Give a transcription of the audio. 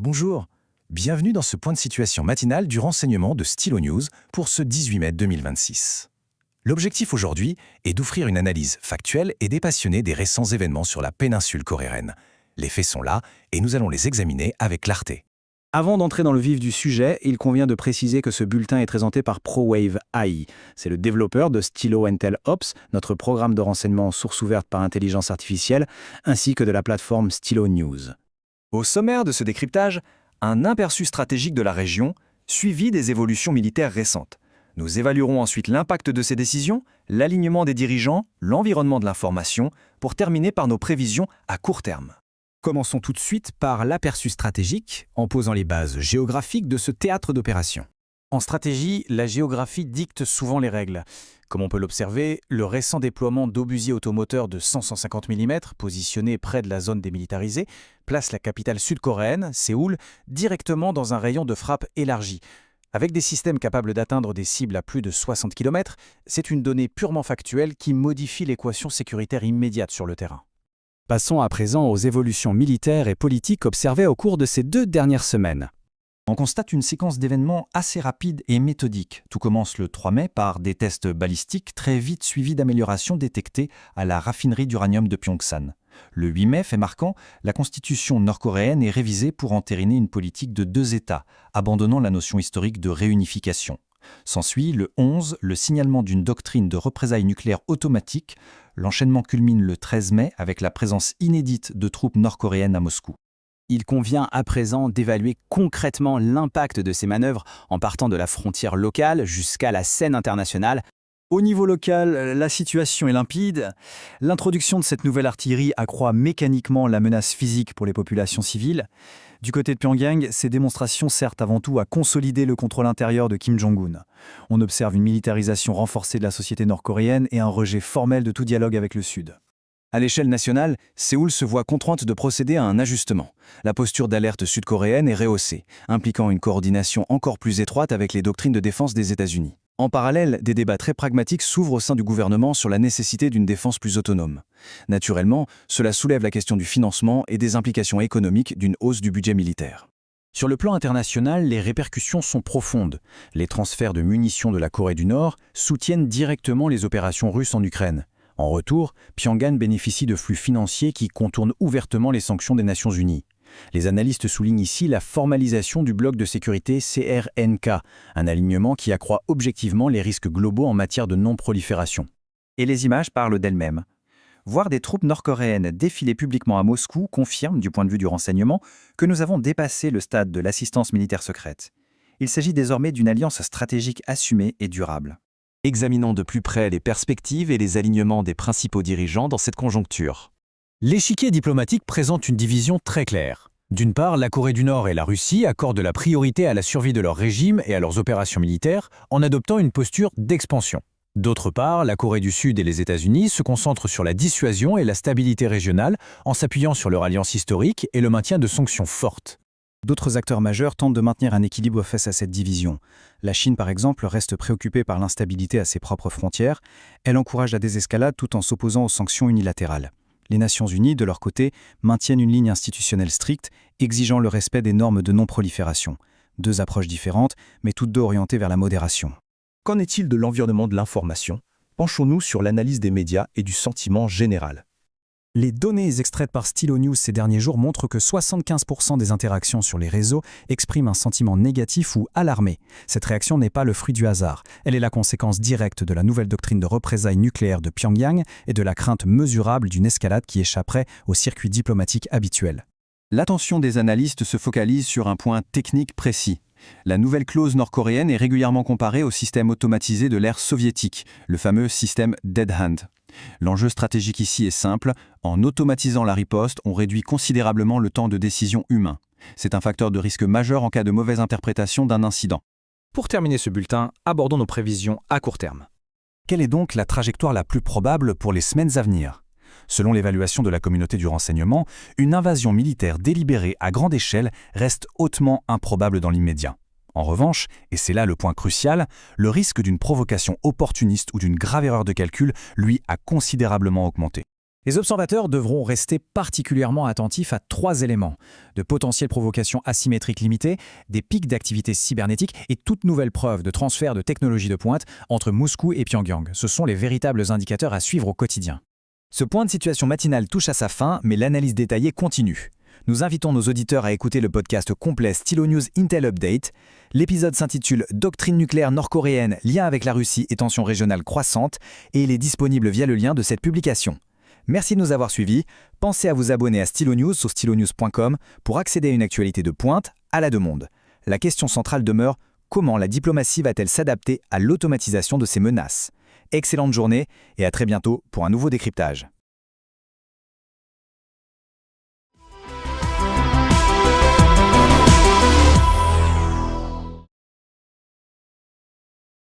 Bonjour, bienvenue dans ce point de situation matinal du renseignement de Stylo News pour ce 18 mai 2026. L'objectif aujourd'hui est d'offrir une analyse factuelle et dépassionnée des récents événements sur la péninsule coréenne. Les faits sont là et nous allons les examiner avec clarté. Avant d'entrer dans le vif du sujet, il convient de préciser que ce bulletin est présenté par ProWave AI. C'est le développeur de Stylo Intel Ops, notre programme de renseignement source ouverte par intelligence artificielle, ainsi que de la plateforme Stylo News. Au sommaire de ce décryptage, un aperçu stratégique de la région, suivi des évolutions militaires récentes. Nous évaluerons ensuite l'impact de ces décisions, l'alignement des dirigeants, l'environnement de l'information, pour terminer par nos prévisions à court terme. Commençons tout de suite par l'aperçu stratégique, en posant les bases géographiques de ce théâtre d'opération. En stratégie, la géographie dicte souvent les règles. Comme on peut l'observer, le récent déploiement d'obusiers automoteurs de 100-150 mm, positionnés près de la zone démilitarisée, place la capitale sud-coréenne, Séoul, directement dans un rayon de frappe élargi. Avec des systèmes capables d'atteindre des cibles à plus de 60 km, c'est une donnée purement factuelle qui modifie l'équation sécuritaire immédiate sur le terrain. Passons à présent aux évolutions militaires et politiques observées au cours de ces 2 dernières semaines. On constate une séquence d'événements assez rapide et méthodique. Tout commence le 3 mai par des tests balistiques très vite suivis d'améliorations détectées à la raffinerie d'uranium de Pyeongsan. Le 8 mai, fait marquant, la constitution nord-coréenne est révisée pour entériner une politique de 2 États, abandonnant la notion historique de réunification. S'ensuit le 11, le signalement d'une doctrine de représailles nucléaires automatique. L'enchaînement culmine le 13 mai avec la présence inédite de troupes nord-coréennes à Moscou. Il convient à présent d'évaluer concrètement l'impact de ces manœuvres en partant de la frontière locale jusqu'à la scène internationale. Au niveau local, la situation est limpide. L'introduction de cette nouvelle artillerie accroît mécaniquement la menace physique pour les populations civiles. Du côté de Pyongyang, ces démonstrations servent avant tout à consolider le contrôle intérieur de Kim Jong-un. On observe une militarisation renforcée de la société nord-coréenne et un rejet formel de tout dialogue avec le Sud. À l'échelle nationale, Séoul se voit contrainte de procéder à un ajustement. La posture d'alerte sud-coréenne est rehaussée, impliquant une coordination encore plus étroite avec les doctrines de défense des États-Unis. En parallèle, des débats très pragmatiques s'ouvrent au sein du gouvernement sur la nécessité d'une défense plus autonome. Naturellement, cela soulève la question du financement et des implications économiques d'une hausse du budget militaire. Sur le plan international, les répercussions sont profondes. Les transferts de munitions de la Corée du Nord soutiennent directement les opérations russes en Ukraine. En retour, Pyongyang bénéficie de flux financiers qui contournent ouvertement les sanctions des Nations Unies. Les analystes soulignent ici la formalisation du bloc de sécurité CRNK, un alignement qui accroît objectivement les risques globaux en matière de non-prolifération. Et les images parlent d'elles-mêmes. Voir des troupes nord-coréennes défiler publiquement à Moscou confirme, du point de vue du renseignement, que nous avons dépassé le stade de l'assistance militaire secrète. Il s'agit désormais d'une alliance stratégique assumée et durable. Examinons de plus près les perspectives et les alignements des principaux dirigeants dans cette conjoncture. L'échiquier diplomatique présente une division très claire. D'une part, la Corée du Nord et la Russie accordent la priorité à la survie de leur régime et à leurs opérations militaires en adoptant une posture d'expansion. D'autre part, la Corée du Sud et les États-Unis se concentrent sur la dissuasion et la stabilité régionale en s'appuyant sur leur alliance historique et le maintien de sanctions fortes. D'autres acteurs majeurs tentent de maintenir un équilibre face à cette division. La Chine, par exemple, reste préoccupée par l'instabilité à ses propres frontières. Elle encourage la désescalade tout en s'opposant aux sanctions unilatérales. Les Nations Unies, de leur côté, maintiennent une ligne institutionnelle stricte, exigeant le respect des normes de non-prolifération. 2 approches différentes, mais toutes 2 orientées vers la modération. Qu'en est-il de l'environnement de l'information? Penchons-nous sur l'analyse des médias et du sentiment général. Les données extraites par Stylo News ces derniers jours montrent que 75% des interactions sur les réseaux expriment un sentiment négatif ou alarmé. Cette réaction n'est pas le fruit du hasard. Elle est la conséquence directe de la nouvelle doctrine de représailles nucléaires de Pyongyang et de la crainte mesurable d'une escalade qui échapperait au circuit diplomatique habituel. L'attention des analystes se focalise sur un point technique précis. La nouvelle clause nord-coréenne est régulièrement comparée au système automatisé de l'ère soviétique, le fameux système Dead Hand. L'enjeu stratégique ici est simple, en automatisant la riposte, on réduit considérablement le temps de décision humain. C'est un facteur de risque majeur en cas de mauvaise interprétation d'un incident. Pour terminer ce bulletin, abordons nos prévisions à court terme. Quelle est donc la trajectoire la plus probable pour les semaines à venir ? Selon l'évaluation de la communauté du renseignement, une invasion militaire délibérée à grande échelle reste hautement improbable dans l'immédiat. En revanche, et c'est là le point crucial, le risque d'une provocation opportuniste ou d'une grave erreur de calcul, lui, a considérablement augmenté. Les observateurs devront rester particulièrement attentifs à 3 éléments: de potentielles provocations asymétriques limitées, des pics d'activité cybernétique et toute nouvelle preuve de transfert de technologie de pointe entre Moscou et Pyongyang. Ce sont les véritables indicateurs à suivre au quotidien. Ce point de situation matinal touche à sa fin, mais l'analyse détaillée continue. Nous invitons nos auditeurs à écouter le podcast complet Stylo News Intel Update. L'épisode s'intitule « Doctrine nucléaire nord-coréenne, lien avec la Russie et tensions régionales croissantes » et il est disponible via le lien de cette publication. Merci de nous avoir suivis. Pensez à vous abonner à Stylo News sur stylonews.com pour accéder à une actualité de pointe à la demande. La question centrale demeure: comment la diplomatie va-t-elle s'adapter à l'automatisation de ces menaces? Excellente journée et à très bientôt pour un nouveau décryptage.